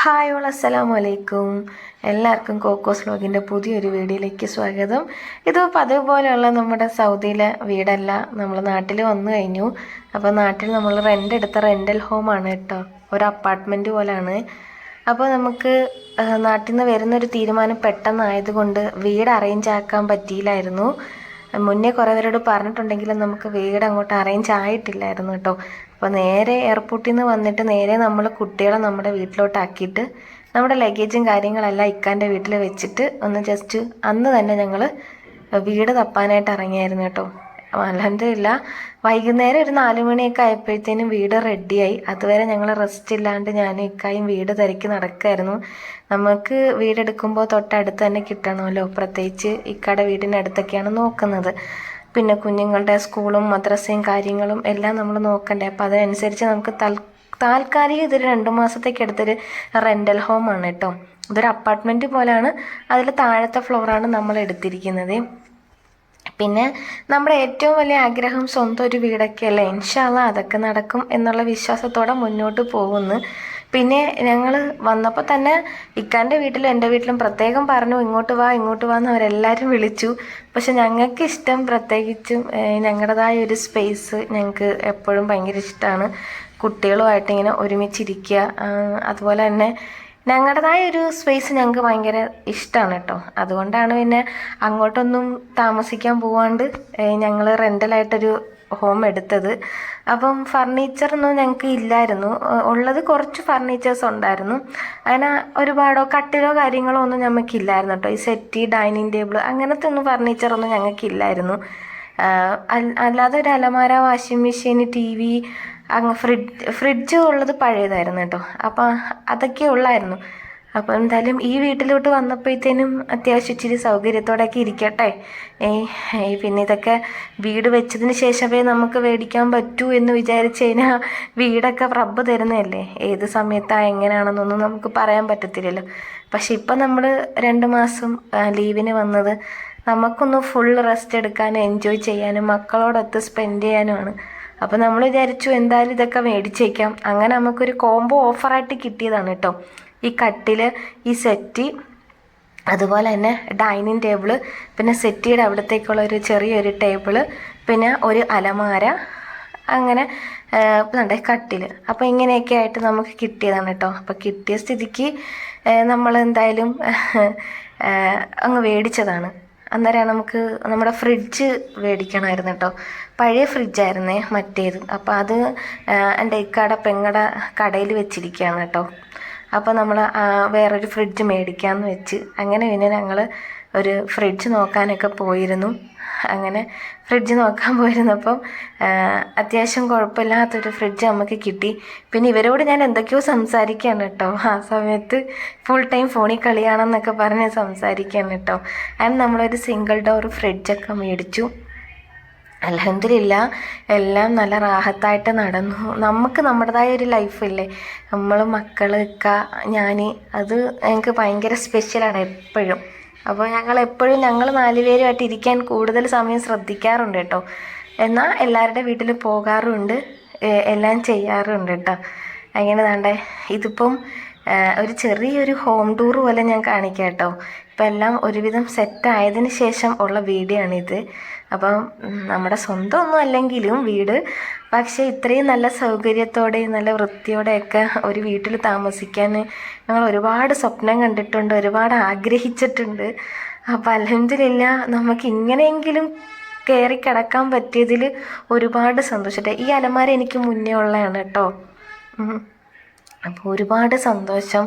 Hi all അസ്സലാമു അലൈക്കും. എല്ലാവർക്കും കോക്കോസ് വ്ലോഗിൻ്റെ പുതിയൊരു വീഡിയോയിലേക്ക് സ്വാഗതം. ഇത് പതിവ് പോലെയുള്ള നമ്മുടെ സൗദിയിലെ വീടല്ല, നമ്മൾ നാട്ടിൽ വന്നു കഴിഞ്ഞു. അപ്പോൾ നാട്ടിൽ നമ്മൾ എടുത്ത റെൻ്റൽ ഹോമാണ് കേട്ടോ, ഒരു അപ്പാർട്ട്മെൻറ്റ് പോലെയാണ്. അപ്പോൾ നമുക്ക് നാട്ടിൽ നിന്ന് വരുന്നൊരു തീരുമാനം പെട്ടെന്നായതുകൊണ്ട് വീട് അറേഞ്ച് ആക്കാൻ പറ്റിയില്ലായിരുന്നു. മുന്നേ കുറേ പേരോട് പറഞ്ഞിട്ടുണ്ടെങ്കിലും നമുക്ക് വീട് അങ്ങോട്ട് അറേഞ്ച് ആയിട്ടില്ലായിരുന്നു കേട്ടോ. അപ്പോൾ നേരെ എയർപോർട്ടിൽ നിന്ന് വന്നിട്ട് നേരെ നമ്മൾ കുട്ടികളെ നമ്മുടെ വീട്ടിലോട്ടാക്കിയിട്ട് നമ്മുടെ ലഗേജും കാര്യങ്ങളെല്ലാം ഇക്കാൻ്റെ വീട്ടിൽ വെച്ചിട്ട് ഒന്ന് ജസ്റ്റ് അന്ന് തന്നെ ഞങ്ങൾ വീട് തപ്പാനായിട്ട് ഇറങ്ങിയായിരുന്നു കേട്ടോ. അൽഹംദുലില്ലാ വൈകുന്നേരം ഒരു 4 മണിയൊക്കെ ആയപ്പോഴത്തേനും വീട് റെഡിയായി. അതുവരെ ഞങ്ങൾ റെസ്റ്റ് ഇല്ലാണ്ട് ഞാനും ഇക്കായും വീട് തിരക്കി നടക്കുമായിരുന്നു. നമുക്ക് വീടെടുക്കുമ്പോൾ തൊട്ടടുത്ത് തന്നെ കിട്ടണമല്ലോ, പ്രത്യേകിച്ച് ഇക്കയുടെ വീടിനടുത്തൊക്കെയാണ് നോക്കുന്നത്. പിന്നെ കുഞ്ഞുങ്ങളുടെ സ്കൂളും മദ്രസയും കാര്യങ്ങളും എല്ലാം നമ്മൾ നോക്കണ്ടേ. അപ്പോൾ അതനുസരിച്ച് നമുക്ക് താൽക്കാലികം ഇതൊരു 2 മാസത്തേക്ക് എടുത്തൊരു റെൻ്റൽ ഹോമാണ് കേട്ടോ. ഇതൊരു അപ്പാർട്ട്മെൻറ്റ് പോലെയാണ്. അതിൽ താഴത്തെ ഫ്ലോറാണ് നമ്മൾ എടുത്തിരിക്കുന്നത്. പിന്നെ നമ്മുടെ ഏറ്റവും വലിയ ആഗ്രഹം സ്വന്തം ഒരു വീടൊക്കെ അല്ലേ. ഇൻഷാ അല്ലാഹ് അതൊക്കെ നടക്കും എന്നുള്ള വിശ്വാസത്തോടെ മുന്നോട്ട് പോകുന്നു. പിന്നെ ഞങ്ങൾ വന്നപ്പോൾ തന്നെ ഇക്കാൻ്റെ വീട്ടിലും എൻ്റെ വീട്ടിലും പ്രത്യേകം പറഞ്ഞു ഇങ്ങോട്ട് വാ എന്ന് അവരെല്ലാവരും വിളിച്ചു. പക്ഷെ ഞങ്ങൾക്ക് ഇഷ്ടം, പ്രത്യേകിച്ചും ഞങ്ങളുടേതായ ഒരു സ്പേസ് ഞങ്ങൾക്ക് എപ്പോഴും ഭയങ്കര ഇഷ്ടമാണ്. കുട്ടികളുമായിട്ട് ഇങ്ങനെ ഒരുമിച്ചിരിക്കുക, അതുപോലെ തന്നെ ഞങ്ങളുടേതായ ഒരു സ്പേസ് ഞങ്ങൾക്ക് ഭയങ്കര ഇഷ്ടമാണ് കേട്ടോ. അതുകൊണ്ടാണ് പിന്നെ അങ്ങോട്ടൊന്നും താമസിക്കാൻ പോവാണ്ട് ഞങ്ങൾ റെൻ്റലായിട്ടൊരു ഹോം എടുത്തത്. അപ്പം ഫർണിച്ചറൊന്നും ഞങ്ങൾക്ക് ഇല്ലായിരുന്നു. ഉള്ളത് കുറച്ച് ഫർണിച്ചേഴ്സ് ഉണ്ടായിരുന്നു. അങ്ങനെ ഒരുപാടോ കട്ടിലോ കാര്യങ്ങളോ ഒന്നും ഞങ്ങൾക്കില്ലായിരുന്നു കേട്ടോ. ഈ സെറ്റി, ഡൈനിങ് ടേബിൾ അങ്ങനത്തെ ഒന്നും ഫർണിച്ചറൊന്നും ഞങ്ങൾക്കില്ലായിരുന്നു. അല്ലാതെ ഒരു അലമാര, വാഷിംഗ് മെഷീൻ, TV, അങ്ങ് ഫ്രിഡ്ജ് ഉള്ളത് പഴയതായിരുന്നു കേട്ടോ. അപ്പം അതൊക്കെ ഉള്ളായിരുന്നു. അപ്പോൾ എന്തായാലും ഈ വീട്ടിലോട്ട് വന്നപ്പോഴത്തേനും അത്യാവശ്യം ഇച്ചിരി സൗകര്യത്തോടെയൊക്കെ ഇരിക്കട്ടെ. പിന്നെ ഇതൊക്കെ വീട് വെച്ചതിന് ശേഷമേ നമുക്ക് മേടിക്കാൻ പറ്റൂ എന്ന് വിചാരിച്ചു കഴിഞ്ഞാൽ വീടൊക്കെ റബ്ബ് തരുന്നതല്ലേ, ഏത് സമയത്താണ് എങ്ങനെയാണെന്നൊന്നും നമുക്ക് പറയാൻ പറ്റത്തില്ലല്ലോ. പക്ഷെ ഇപ്പം നമ്മൾ 2 മാസം ലീവിന് വന്നത് നമുക്കൊന്ന് ഫുൾ റെസ്റ്റ് എടുക്കാനും എൻജോയ് ചെയ്യാനും മക്കളോടൊത്ത് സ്പെൻഡ് ചെയ്യാനുമാണ്. അപ്പോൾ നമ്മൾ വിചാരിച്ചു എന്തായാലും ഇതൊക്കെ മേടിച്ചേക്കാം. അങ്ങനെ നമുക്കൊരു കോംബോ ഓഫറായിട്ട് കിട്ടിയതാണ് കേട്ടോ. ഈ കട്ടിൽ, ഈ സെറ്റി, അതുപോലെ തന്നെ ഡൈനിങ് ടേബിള്, പിന്നെ സെറ്റിയുടെ അവിടത്തേക്കുള്ള ഒരു ചെറിയൊരു ടേബിള്, പിന്നെ ഒരു അലമാര, അങ്ങനെ കട്ടിൽ. അപ്പോൾ ഇങ്ങനെയൊക്കെ ആയിട്ട് നമുക്ക് കിട്ടിയതാണ് കേട്ടോ. അപ്പോൾ കിട്ടിയ സ്ഥിതിക്ക് നമ്മൾ എന്തായാലും അങ്ങ് മേടിച്ചതാണ്. അന്നേരം നമുക്ക് നമ്മുടെ ഫ്രിഡ്ജ് മേടിക്കണമായിരുന്നു കേട്ടോ. പഴയ ഫ്രിഡ്ജായിരുന്നേ മറ്റേത്. അപ്പോൾ അത് എൻ്റെ ഇക്കയുടെ പെങ്ങടെ കടയിൽ വെച്ചിരിക്കുകയാണ് കേട്ടോ. അപ്പോൾ നമ്മൾ വേറൊരു ഫ്രിഡ്ജ് മേടിക്കാമെന്ന് വെച്ച് അങ്ങനെ പിന്നെ ഞങ്ങൾ ഒരു ഫ്രിഡ്ജ് നോക്കാനൊക്കെ പോയിരുന്നു. അങ്ങനെ ഫ്രിഡ്ജ് നോക്കാൻ പോയിരുന്നപ്പം അത്യാവശ്യം കുഴപ്പമില്ലാത്തൊരു ഫ്രിഡ്ജ് നമുക്ക് കിട്ടി. പിന്നെ ഇവരോട് ഞാൻ എന്തൊക്കെയോ സംസാരിക്കുകയാണ് കേട്ടോ. ആ സമയത്ത് ഫുൾ ടൈം ഫോണിൽ കളിയാണെന്നൊക്കെ പറഞ്ഞ് സംസാരിക്കുകയാണ് കേട്ടോ. അങ്ങനെ നമ്മളൊരു സിംഗിൾ ഡോർ ഫ്രിഡ്ജൊക്കെ മേടിച്ചു. അൽഹംദുലില്ലാ എല്ലാം നല്ല റാഹത്തായിട്ട് നടന്നു. നമുക്ക് നമ്മുടേതായ ഒരു ലൈഫില്ലേ, നമ്മൾ മക്കൾ, ഇക്ക, ഞാൻ, അത് എനിക്ക് ഭയങ്കര സ്പെഷ്യലാണ് എപ്പോഴും. അപ്പോൾ ഞങ്ങൾ 4 പേരുമായിട്ട് ഇരിക്കാൻ കൂടുതൽ സമയം ശ്രദ്ധിക്കാറുണ്ട് കേട്ടോ. എന്നാൽ എല്ലാവരുടെ വീട്ടിൽ പോകാറുണ്ട്, എല്ലാം ചെയ്യാറുണ്ട് കേട്ടോ. അങ്ങനെ താണ്ടേ ഇതിപ്പം ഒരു ചെറിയൊരു ഹോം ടൂർ പോലെ ഞാൻ കാണിക്കാം കേട്ടോ. ഇപ്പം എല്ലാം ഒരുവിധം സെറ്റായതിന് ശേഷം ഉള്ള വീഡിയോ ആണിത്. അപ്പം നമ്മുടെ സ്വന്തമൊന്നും അല്ലെങ്കിലും വീട്, പക്ഷേ ഇത്രയും നല്ല സൗകര്യത്തോടെയും നല്ല വൃത്തിയോടെയൊക്കെ ഒരു വീട്ടിൽ താമസിക്കാൻ ഞങ്ങൾ ഒരുപാട് സ്വപ്നം കണ്ടിട്ടുണ്ട്, ഒരുപാട് ആഗ്രഹിച്ചിട്ടുണ്ട്. അപ്പം അൽഹംദുലില്ലാ നമുക്ക് ഇങ്ങനെയെങ്കിലും കയറി കിടക്കാൻ പറ്റിയതിൽ ഒരുപാട് സന്തോഷട്ടെ. ഈ അലമാര എനിക്ക് മുന്നേ ഉള്ളതാണ് കേട്ടോ. അപ്പോൾ ഒരുപാട് സന്തോഷം.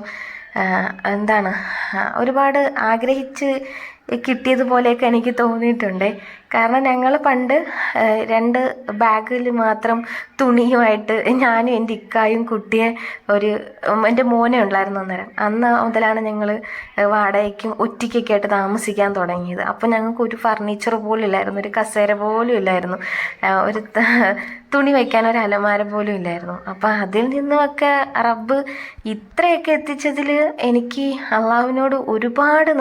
ഒരുപാട് ആഗ്രഹിച്ച് കിട്ടിയതുപോലെയൊക്കെ എനിക്ക് തോന്നിയിട്ടുണ്ട്. കാരണം ഞങ്ങൾ പണ്ട് 2 ബാഗിൽ മാത്രം തുണിയുമായിട്ട് ഞാനും എൻ്റെ ഇക്കായും കുട്ടിയെ എൻ്റെ മോനെ ഉണ്ടായിരുന്നു അന്നേരം. അന്ന് മുതലാണ് ഞങ്ങൾ വാടകയ്ക്കും ഒറ്റയ്ക്കൊക്കെ ആയിട്ട് താമസിക്കാൻ തുടങ്ങിയത്. അപ്പോൾ ഞങ്ങൾക്ക് ഒരു ഫർണിച്ചർ പോലും ഇല്ലായിരുന്നു, ഒരു കസേര പോലും ഇല്ലായിരുന്നു, ഒരു തുണി വയ്ക്കാൻ ഒരു അലമാര പോലും ഇല്ലായിരുന്നു. അപ്പോൾ അതിൽ നിന്നുമൊക്കെ റബ്ബ് ഇത്രയൊക്കെ എത്തിച്ചതിൽ എനിക്ക് അള്ളാഹുവിനോട് ഒരുപാട്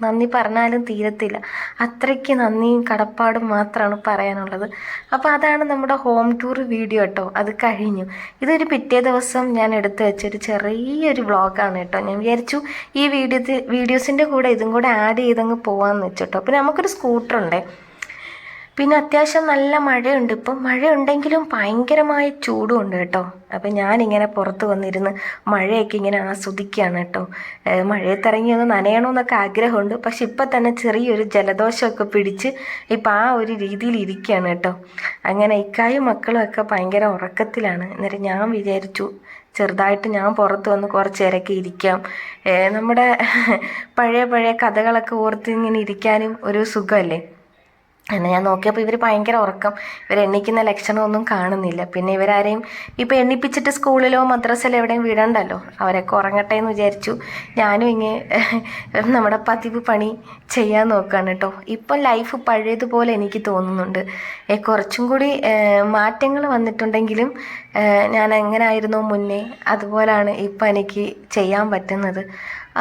നന്ദി പറഞ്ഞാലും തീരത്തില്ല. അത്രയ്ക്ക് നന്ദിയും കടപ്പാടും മാത്രമാണ് പറയാനുള്ളത്. അപ്പോൾ അതാണ് നമ്മുടെ ഹോം ടൂർ വീഡിയോ കേട്ടോ. അത് കഴിഞ്ഞു. ഇതൊരു പിറ്റേ ദിവസം ഞാൻ എടുത്തു വെച്ചൊരു ചെറിയൊരു വ്ളോഗാണ് കേട്ടോ. ഞാൻ വിചാരിച്ചു ഈ വീഡിയോസിൻ്റെ കൂടെ ഇതും കൂടെ ആഡ് ചെയ്തങ്ങ് പോകാമെന്ന് വെച്ചിട്ടോ. പിന്നെ നമുക്കൊരു സ്കൂട്ടറുണ്ട്, പിന്നെ അത്യാവശ്യം നല്ല മഴയുണ്ട്. ഇപ്പം മഴയുണ്ടെങ്കിലും ഭയങ്കരമായ ചൂടും ഉണ്ട് കേട്ടോ. അപ്പം ഞാനിങ്ങനെ പുറത്ത് വന്നിരുന്ന് മഴയൊക്കെ ഇങ്ങനെ ആസ്വദിക്കുകയാണ് കേട്ടോ. മഴയത്തിറങ്ങി ഒന്ന് നനയണമെന്നൊക്കെ ആഗ്രഹമുണ്ട്, പക്ഷെ ഇപ്പം തന്നെ ചെറിയൊരു ജലദോഷമൊക്കെ പിടിച്ച് ഇപ്പം ആ ഒരു രീതിയിൽ ഇരിക്കുകയാണ് കേട്ടോ. അങ്ങനെ ഇക്കായും മക്കളും ഒക്കെ ഭയങ്കര ഉറക്കത്തിലാണ്. അന്നേരം ഞാൻ വിചാരിച്ചു ചെറുതായിട്ട് ഞാൻ പുറത്ത് വന്ന് കുറച്ച് നേരമൊക്കെ ഇരിക്കാം. നമ്മുടെ പഴയ കഥകളൊക്കെ ഓർത്ത് ഇങ്ങനെ ഇരിക്കാനും ഒരു സുഖമല്ലേ. എന്നാൽ ഞാൻ നോക്കിയപ്പോൾ ഇവർ ഭയങ്കര ഉറക്കം. എണ്ണിക്കുന്ന ലക്ഷണമൊന്നും കാണുന്നില്ല. പിന്നെ ഇവരാരെയും ഇപ്പോൾ എണ്ണിപ്പിച്ചിട്ട് സ്കൂളിലോ മദ്രസയിലോ എവിടെയും വിടണ്ടല്ലോ, അവരൊക്കെ ഉറങ്ങട്ടെ എന്ന് വിചാരിച്ചു. ഞാനും നമ്മുടെ പതിവ് പണി ചെയ്യാൻ നോക്കുകയാണ് കേട്ടോ. ഇപ്പം ലൈഫ് പഴയതുപോലെ എനിക്ക് തോന്നുന്നുണ്ട്. കുറച്ചും കൂടി മാറ്റങ്ങൾ വന്നിട്ടുണ്ടെങ്കിലും ഞാൻ എങ്ങനായിരുന്നു മുന്നേ അതുപോലാണ് ഇപ്പം എനിക്ക് ചെയ്യാൻ പറ്റുന്നത്.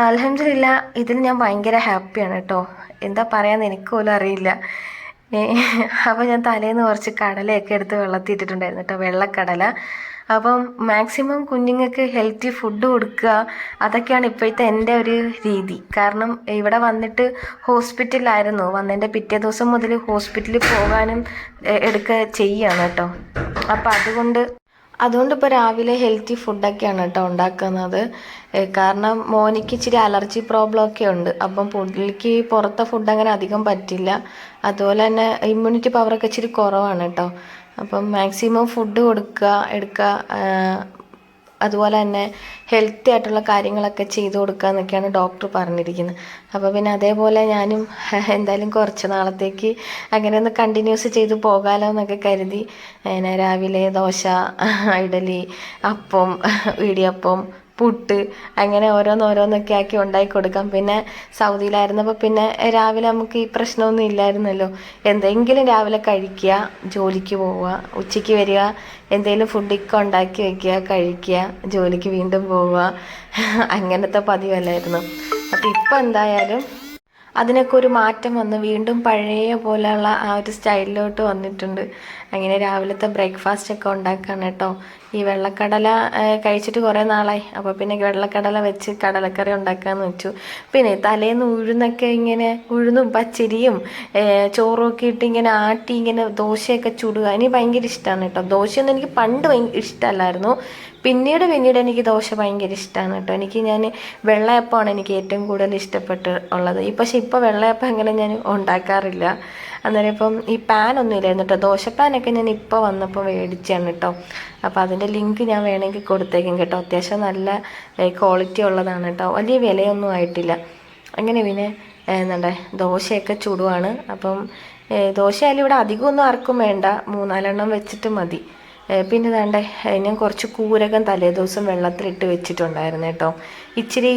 അൽഹംദുലില്ലാ, ഇതിൽ ഞാൻ ഭയങ്കര ഹാപ്പിയാണ് കേട്ടോ. എന്താ പറയാമെന്ന് എനിക്ക് പോലും അറിയില്ല. അപ്പോൾ ഞാൻ തലേന്ന് കുറച്ച് കടലയൊക്കെ എടുത്ത് വെള്ളത്തിയിട്ടിട്ടുണ്ടായിരുന്നു കേട്ടോ, വെള്ളക്കടല. അപ്പം മാക്സിമം കുഞ്ഞുങ്ങൾക്ക് ഹെൽത്തി ഫുഡ് കൊടുക്കുക, അതൊക്കെയാണ് ഇപ്പോഴത്തെ എൻ്റെ ഒരു രീതി. കാരണം ഇവിടെ വന്നിട്ട് ഹോസ്പിറ്റലിലായിരുന്നു, വന്നതിൻ്റെ പിറ്റേ ദിവസം മുതൽ ഹോസ്പിറ്റലിൽ പോകാനും ചെയ്യുകയാണ് കേട്ടോ. അപ്പം അതുകൊണ്ട് ഇപ്പോൾ രാവിലെ ഹെൽത്തി ഫുഡൊക്കെയാണ് കേട്ടോ ഉണ്ടാക്കുന്നത്. കാരണം മോനിക്ക് ഇച്ചിരി അലർജി പ്രോബ്ലം ഒക്കെ ഉണ്ട്. അപ്പം പുള്ളിക്ക് പുറത്തെ ഫുഡ് അങ്ങനെ അധികം പറ്റില്ല. അതുപോലെ തന്നെ ഇമ്മ്യൂണിറ്റി പവറൊക്കെ ഇച്ചിരി കുറവാണ് കേട്ടോ. അപ്പം മാക്സിമം ഫുഡ് എടുക്കുക, അതുപോലെ തന്നെ ഹെൽത്തി ആയിട്ടുള്ള കാര്യങ്ങളൊക്കെ ചെയ്തു കൊടുക്കുക എന്നൊക്കെയാണ് ഡോക്ടർ പറഞ്ഞിരിക്കുന്നത്. അപ്പോൾ പിന്നെ അതേപോലെ ഞാനും എന്തായാലും കുറച്ച് നാളത്തേക്ക് അങ്ങനെ ഒന്ന് കണ്ടിന്യൂസ് ചെയ്ത് പോകാമല്ലോ എന്നൊക്കെ കരുതി രാവിലെ ദോശ, ഇഡലി, അപ്പം, ഇടിയപ്പം, പുട്ട്, അങ്ങനെ ഓരോന്നൊക്കെ ആക്കി ഉണ്ടാക്കി കൊടുക്കാം. പിന്നെ സൗദിയിലായിരുന്നപ്പോൾ പിന്നെ രാവിലെ നമുക്ക് ഈ പ്രശ്നമൊന്നും ഇല്ലായിരുന്നല്ലോ. എന്തെങ്കിലും രാവിലെ കഴിക്കുക, ജോലിക്ക് പോവുക, ഉച്ചയ്ക്ക് വരിക, എന്തെങ്കിലും ഫുഡൊക്കെ ഉണ്ടാക്കി വയ്ക്കുക, കഴിക്കുക, ജോലിക്ക് വീണ്ടും പോവുക, അങ്ങനത്തെ പതിവല്ലായിരുന്നു. അപ്പോൾ ഇപ്പം എന്തായാലും അതിനൊക്കെ ഒരു മാറ്റം വന്ന് വീണ്ടും പഴയ പോലെയുള്ള ആ ഒരു സ്റ്റൈലിലോട്ട് വന്നിട്ടുണ്ട്. അങ്ങനെ രാവിലത്തെ ബ്രേക്ക്ഫാസ്റ്റൊക്കെ ഉണ്ടാക്കുകയാണ് കേട്ടോ. ഈ വെള്ളക്കടല കഴിച്ചിട്ട് കുറേ നാളായി. അപ്പോൾ പിന്നെ വെള്ളക്കടല വെച്ച് കടലക്കറി ഉണ്ടാക്കാമെന്ന് വെച്ചു. പിന്നെ തലേന്ന് ഉഴുന്നും പച്ചരിയും ചോറും ഒക്കെ ഇട്ട് ഇങ്ങനെ ആട്ടി ഇങ്ങനെ ദോശയൊക്കെ ചുടുക എനിക്ക് ഭയങ്കര ഇഷ്ടമാണ് കേട്ടോ. ദോശയൊന്നും എനിക്ക് പണ്ട് ഇഷ്ടമല്ലായിരുന്നു. പിന്നീട് എനിക്ക് ദോശ ഭയങ്കര ഇഷ്ടമാണ് കേട്ടോ. ഞാൻ വെള്ളയപ്പമാണ് എനിക്ക് ഏറ്റവും കൂടുതൽ ഇഷ്ടപ്പെട്ടുള്ളത്. പക്ഷെ ഇപ്പോൾ വെള്ളയപ്പം അങ്ങനെ ഞാൻ ഉണ്ടാക്കാറില്ല. അന്നേരം ഇപ്പം ഈ പാനൊന്നും ഇല്ലായിരുന്നു കേട്ടോ. ദോശപ്പാനൊക്കെ ഞാൻ ഇപ്പോൾ വന്നപ്പോൾ മേടിച്ചാണ് കേട്ടോ. അപ്പോൾ അതിൻ്റെ ലിങ്ക് ഞാൻ വേണമെങ്കിൽ കൊടുത്തേക്കും കേട്ടോ. അത്യാവശ്യം നല്ല ക്വാളിറ്റി ഉള്ളതാണ് കേട്ടോ. വലിയ വിലയൊന്നും ആയിട്ടില്ല. അങ്ങനെ പിന്നെ ദോശയൊക്കെ ചുടുവാണ്. അപ്പം ദോശയായാലും ഇവിടെ അധികമൊന്നും ആർക്കും വേണ്ട, 3-4 വെച്ചിട്ട് മതി. പിന്നെ ഞാൻ കുറച്ച് കൂരകം തലേദിവസം വെള്ളത്തിലിട്ട് വെച്ചിട്ടുണ്ടായിരുന്നു കേട്ടോ. ഇച്ചിരി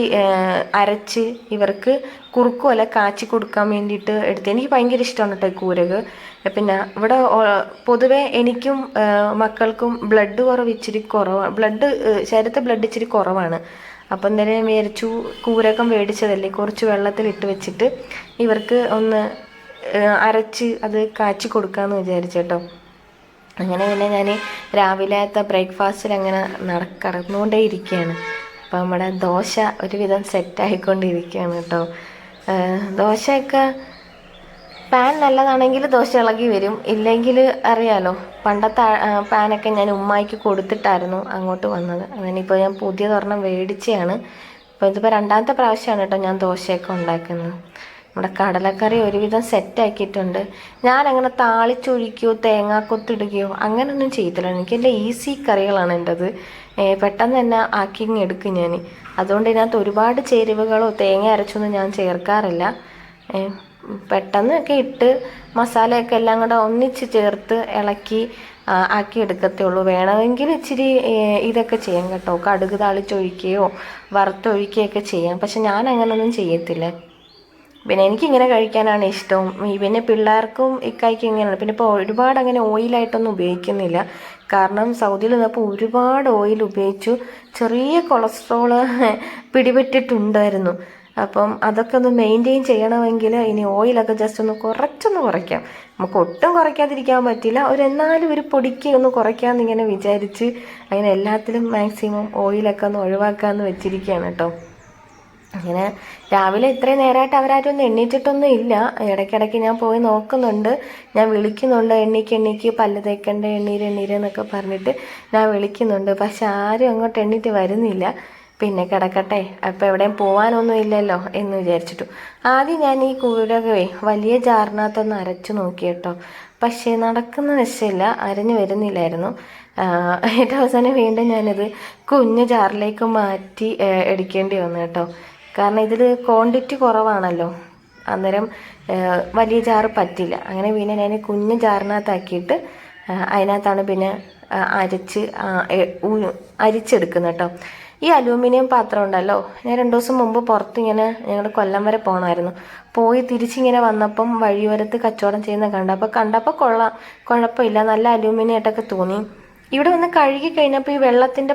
അരച്ച് ഇവർക്ക് കുറുക്കുമല്ല കാച്ചി കൊടുക്കാൻ വേണ്ടിയിട്ട് എടുത്ത്. എനിക്ക് ഭയങ്കര ഇഷ്ടമാണ് കേട്ടോ കൂരക്. പിന്നെ ഇവിടെ പൊതുവെ എനിക്കും മക്കൾക്കും ബ്ലഡ് ഇച്ചിരി കുറവാണ്. ശരീരത്തെ ബ്ലഡ് ഇച്ചിരി കുറവാണ്. അപ്പം എന്തായാലും വിചാരിച്ചു കൂരകം മേടിച്ചതല്ലേ, കുറച്ച് വെള്ളത്തിലിട്ട് വെച്ചിട്ട് ഇവർക്ക് ഒന്ന് അരച്ച് അത് കാച്ചി കൊടുക്കാമെന്ന് വിചാരിച്ചു കേട്ടോ. അങ്ങനെ പിന്നെ ഞാൻ രാവിലത്തെ ബ്രേക്ക്ഫാസ്റ്റിൽ അങ്ങനെ കടന്നുകൊണ്ടേ ഇരിക്കുകയാണ്. അപ്പോൾ നമ്മുടെ ദോശ ഒരുവിധം സെറ്റായിക്കൊണ്ടിരിക്കുകയാണ് കേട്ടോ. ദോശയൊക്കെ പാൻ നല്ലതാണെങ്കിൽ ദോശ ഇളകി വരും, ഇല്ലെങ്കിൽ അറിയാലോ പണ്ടത്തെ പാനൊക്കെ ഞാൻ ഉമ്മായിക്ക് കൊടുത്തിട്ടായിരുന്നു അങ്ങോട്ട് വന്നത്. അങ്ങനെയിപ്പോൾ ഞാൻ പുതിയതൊരെണ്ണം മേടിച്ചതാണ്. അപ്പോൾ ഇതിപ്പോൾ 2ാമത്തെ പ്രാവശ്യമാണ് കേട്ടോ ഞാൻ ദോശയൊക്കെ ഉണ്ടാക്കുന്നത്. നമ്മുടെ കടലക്കറി ഒരുവിധം സെറ്റാക്കിയിട്ടുണ്ട്. ഞാനങ്ങനെ താളിച്ചൊഴിക്കുകയോ തേങ്ങാക്കൊത്തിടുകയോ അങ്ങനെയൊന്നും ചെയ്തില്ല. എനിക്കെല്ലാം ഈസി കറികളാണ് എൻ്റെത്. പെട്ടെന്ന് തന്നെ ആക്കിങ് എടുക്കും ഞാൻ. അതുകൊണ്ട് ഇതിനകത്ത് ഒരുപാട് ചേരുവകളോ തേങ്ങ അരച്ചൊന്നും ഞാൻ ചേർക്കാറില്ല. പെട്ടെന്നൊക്കെ ഇട്ട് മസാലയൊക്കെ എല്ലാം കൂടെ ഒന്നിച്ച് ചേർത്ത് ഇളക്കി ആക്കി എടുക്കത്തേ ഉള്ളൂ. വേണമെങ്കിൽ ഇച്ചിരി ഇതൊക്കെ ചെയ്യാം കേട്ടോ, കടുക് താളിച്ചൊഴിക്കുകയോ വറുത്തൊഴിക്കുകയൊക്കെ ചെയ്യാം. പക്ഷെ ഞാൻ അങ്ങനെയൊന്നും ചെയ്യത്തില്ല. പിന്നെ എനിക്കിങ്ങനെ കഴിക്കാനാണ് ഇഷ്ടം. പിന്നെ പിള്ളേർക്കും ഇക്കായ്ക്കും ഇങ്ങനെയാണ്. പിന്നെ ഇപ്പോൾ ഒരുപാട് അങ്ങനെ ഓയിലായിട്ടൊന്നും ഉപയോഗിക്കുന്നില്ല. കാരണം സൗദിയിൽ നിന്നപ്പോൾ ഒരുപാട് ഓയിൽ ഉപയോഗിച്ചു ചെറിയ കൊളസ്ട്രോള് പിടിപെട്ടിട്ടുണ്ടായിരുന്നു. അപ്പം അതൊക്കെ ഒന്ന് മെയിൻറ്റെയിൻ ചെയ്യണമെങ്കിൽ ഇനി ഓയിലൊക്കെ ജസ്റ്റ് ഒന്ന് കുറച്ചൊന്ന് കുറയ്ക്കാം. നമുക്ക് ഒട്ടും കുറയ്ക്കാതിരിക്കാൻ പറ്റില്ല, എന്നാലും ഒരു പൊടിക്ക് ഒന്ന് കുറയ്ക്കാമെന്ന് ഇങ്ങനെ വിചാരിച്ച് അങ്ങനെ എല്ലാത്തിലും മാക്സിമം ഓയിലൊക്കെ ഒന്ന് ഒഴിവാക്കാമെന്ന് വെച്ചിരിക്കുകയാണ് കേട്ടോ. അങ്ങനെ രാവിലെ ഇത്രയും നേരമായിട്ട് അവരാരും ഒന്നും എണ്ണീറ്റിട്ടൊന്നും ഇല്ല. ഇടയ്ക്കിടയ്ക്ക് ഞാൻ പോയി നോക്കുന്നുണ്ട്, ഞാൻ വിളിക്കുന്നുണ്ട്, എണ്ണീക്ക് പല്ല് തേക്കണ്ട, എന്നൊക്കെ പറഞ്ഞിട്ട് ഞാൻ വിളിക്കുന്നുണ്ട്. പക്ഷെ ആരും അങ്ങോട്ട് എണ്ണീറ്റ് വരുന്നില്ല. പിന്നെ കിടക്കട്ടെ, അപ്പം എവിടെയും പോകാനൊന്നും ഇല്ലല്ലോ എന്ന് വിചാരിച്ചിട്ടു ആദ്യം ഞാൻ ഈ കൂരകവേ വലിയ ജാറിനകത്തൊന്ന് അരച്ചു നോക്കി കേട്ടോ. പക്ഷേ നടക്കുന്ന നിശ്ചയമില്ല, അരഞ്ഞു വരുന്നില്ലായിരുന്നു. ഏറ്റവും അവസാനം വീണ്ടും ഞാനിത് കുഞ്ഞു ജാറിലേക്ക് മാറ്റി എടുക്കേണ്ടി വന്നു കേട്ടോ. കാരണം ഇതിൽ ക്വാണ്ടിറ്റി കുറവാണല്ലോ, അന്നേരം വലിയ ജാറ് പറ്റില്ല. അങ്ങനെ പിന്നെ ഞാൻ കുഞ്ഞു ജാറിനകത്താക്കിയിട്ട് അതിനകത്താണ് പിന്നെ അരിച്ചെടുക്കുന്നത് കേട്ടോ. ഈ അലൂമിനിയം പാത്രം ഉണ്ടല്ലോ, ഞാൻ 2 ദിവസം മുമ്പ് പുറത്ത് ഇങ്ങനെ ഞങ്ങൾ കൊല്ലം വരെ പോകണമായിരുന്നു. പോയി തിരിച്ചിങ്ങനെ വന്നപ്പം വഴിയോരത്ത് കച്ചവടം ചെയ്യുന്ന കണ്ടപ്പോൾ കുഴപ്പമില്ല, നല്ല അലൂമിനിയം ആയിട്ടൊക്കെ തോന്നി. ഇവിടെ വന്ന് കഴുകി കഴിഞ്ഞപ്പോൾ ഈ വെള്ളത്തിൻ്റെ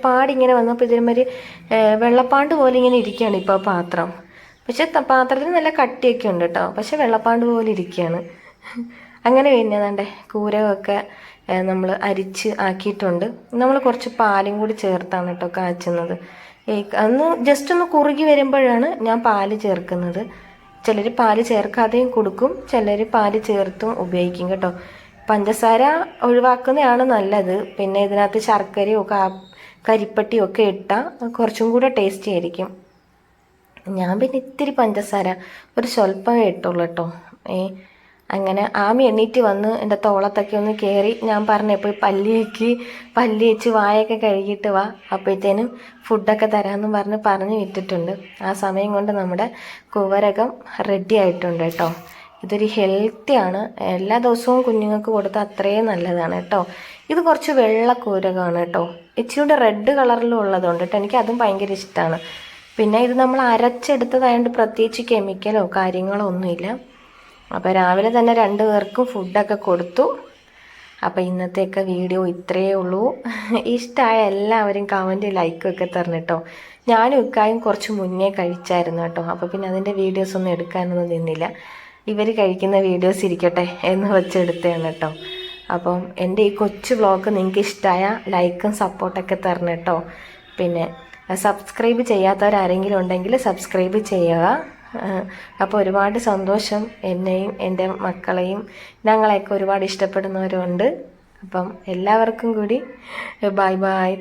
പാടിങ്ങനെ വന്നപ്പോൾ ഇതിന്മേൽ വെള്ളപ്പാണ്ട് പോലെ ഇങ്ങനെ ഇരിക്കുകയാണ് ഇപ്പോൾ പാത്രം. പക്ഷെ പാത്രത്തിന് നല്ല കട്ടിയൊക്കെ ഉണ്ട് കേട്ടോ, പക്ഷെ വെള്ളപ്പാണ്ട് പോലെ ഇരിക്കുകയാണ്. അങ്ങനെ പിന്നെ വേണ്ടേ കൂരകമൊക്കെ നമ്മൾ അരിച്ച് ആക്കിയിട്ടുണ്ട്. നമ്മൾ കുറച്ച് പാലും കൂടി ചേർത്താണ് കേട്ടോ കാച്ചുന്നത്. അന്ന് ജസ്റ്റ് ഒന്ന് കുറുകി വരുമ്പോഴാണ് ഞാൻ പാല് ചേർക്കുന്നത്. ചിലർ പാല് ചേർക്കാതെയും കൊടുക്കും, ചിലർ പാല് ചേർത്തും ഉപയോഗിക്കും കേട്ടോ. പഞ്ചസാര ഒഴിവാക്കുന്നതാണ് നല്ലത്. പിന്നെ ഇതിനകത്ത് ശർക്കരയോ കരിപ്പട്ടിയോ ഒക്കെ ഇട്ടാൽ കുറച്ചും കൂടെ ടേസ്റ്റി ആയിരിക്കും. ഞാൻ പിന്നെ ഇത്തിരി പഞ്ചസാര ഒരു സ്വല്പമേ ഇട്ടുള്ളൂ കേട്ടോ. അങ്ങനെ ആമി എണ്ണീറ്റ് വന്ന് എൻ്റെ തോളത്തൊക്കെ ഒന്ന് കയറി. ഞാൻ പറഞ്ഞപ്പോൾ പല്ല് തേച്ച് വായൊക്കെ കഴുകിയിട്ട് വാ, അപ്പോഴത്തേനും ഫുഡൊക്കെ തരാമെന്ന് പറഞ്ഞു വിട്ടിട്ടുണ്ട്. ആ സമയം കൊണ്ട് നമ്മുടെ കുവരകം റെഡി ആയിട്ടുണ്ട് കേട്ടോ. ഇതൊരു ഹെൽത്തിയാണ്, എല്ലാ ദിവസവും കുഞ്ഞുങ്ങൾക്ക് കൊടുത്താൽ അത്രയും നല്ലതാണ് കേട്ടോ. ഇത് കുറച്ച് വെള്ള കൂരകമാണ് കേട്ടോ, ഇച്ചിരി റെഡ് കളറിലും ഉള്ളതുകൊണ്ട് കേട്ടോ. എനിക്കതും ഭയങ്കര ഇഷ്ടമാണ്. പിന്നെ ഇത് നമ്മൾ അരച്ചെടുത്തതായതുകൊണ്ട് പ്രത്യേകിച്ച് കെമിക്കലോ കാര്യങ്ങളോ ഒന്നുമില്ല. അപ്പോൾ രാവിലെ തന്നെ 2 പേർക്കും ഫുഡൊക്കെ കൊടുത്തു. അപ്പോൾ ഇന്നത്തെയൊക്കെ വീഡിയോ ഇത്രയേ ഉള്ളൂ. ഇഷ്ടമായ എല്ലാവരും കമൻറ്റ് ലൈക്കൊക്കെ തരണം കേട്ടോ. ഞാനും ഇക്കായും കുറച്ച് മുന്നേ കഴിച്ചായിരുന്നു കേട്ടോ. അപ്പോൾ പിന്നെ അതിൻ്റെ വീഡിയോസൊന്നും എടുക്കാനൊന്നും നിന്നില്ല. ഇവർ കഴിക്കുന്ന വീഡിയോസ് ഇരിക്കട്ടെ എന്ന് വെച്ചെടുത്തതാണ് കേട്ടോ. അപ്പം എൻ്റെ ഈ കൊച്ചു വ്ളോഗ് നിങ്ങൾക്ക് ഇഷ്ടമായ ലൈക്കും സപ്പോർട്ടൊക്കെ തരണം കേട്ടോ. പിന്നെ സബ്സ്ക്രൈബ് ചെയ്യാത്തവരാരെങ്കിലും ഉണ്ടെങ്കിൽ സബ്സ്ക്രൈബ് ചെയ്യുക. അപ്പോൾ ഒരുപാട് സന്തോഷം, എന്നെയും എൻ്റെ മക്കളെയും ഞങ്ങളെയൊക്കെ ഒരുപാട് ഇഷ്ടപ്പെടുന്നവരുണ്ട്. അപ്പം എല്ലാവർക്കും കൂടി bye,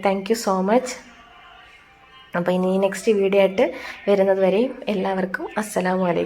thank you so much. അപ്പോൾ ഇനി നെക്സ്റ്റ് വീഡിയോ ആയിട്ട് വരുന്നത് വരെയും എല്ലാവർക്കും അസ്സലാമു അലൈക്കും.